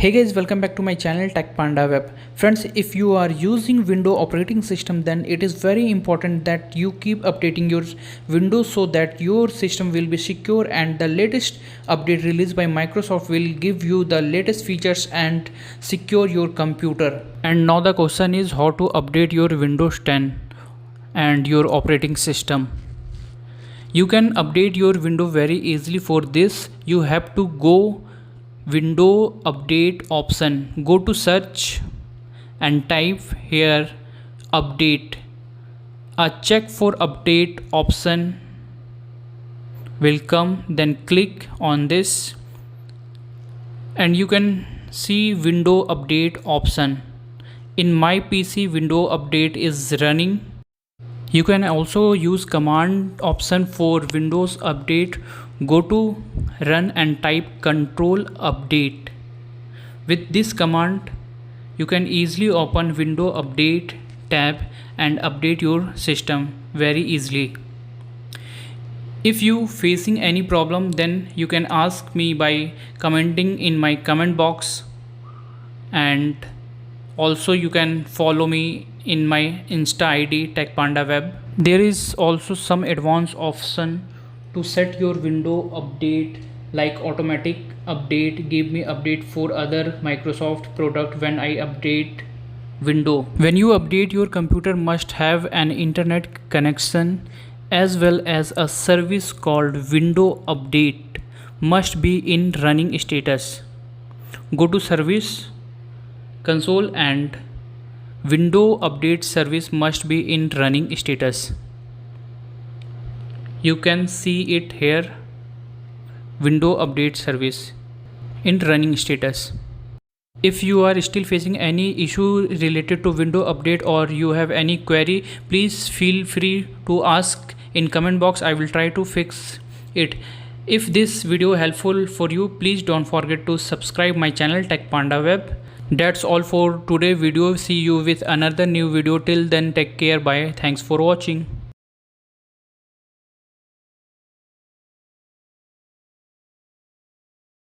Hey guys, welcome back to my channel Tech Panda Web. Friends, if you are using Windows operating system, then it is very important that you keep updating your Windows so that your system will be secure, and the latest update released by Microsoft will give you the latest features and secure your computer. And now the question is how to update your Windows 10 and your operating system. You can update your window very easily. For this, you have to go window update option, go to search and type here update. A check for update option will come, then click on this and you can see window update option. In my PC, window update is running. You can also use command option for Windows update. Go to run and type control update. With this command, you can easily open window update tab and update your system very easily. If you facing any problem, then you can ask me by commenting in my comment box, and also you can follow me in my Insta ID Tech Panda Web. There is also some advanced option to set your window update, like automatic update, give me update for other Microsoft product when I update window. When you update, your computer must have an internet connection as well as a service called window update must be in running status. Go to service console and window update service must be in running status. You can see it here, window update service in running status. If you are still facing any issue related to window update or you have any query, please feel free to ask in comment box. I will try to fix it. If this video helpful for you, please don't forget to subscribe my channel Tech Panda Web. That's all for today video. See you with another new video. Till then, take care. Bye. Thanks for watching.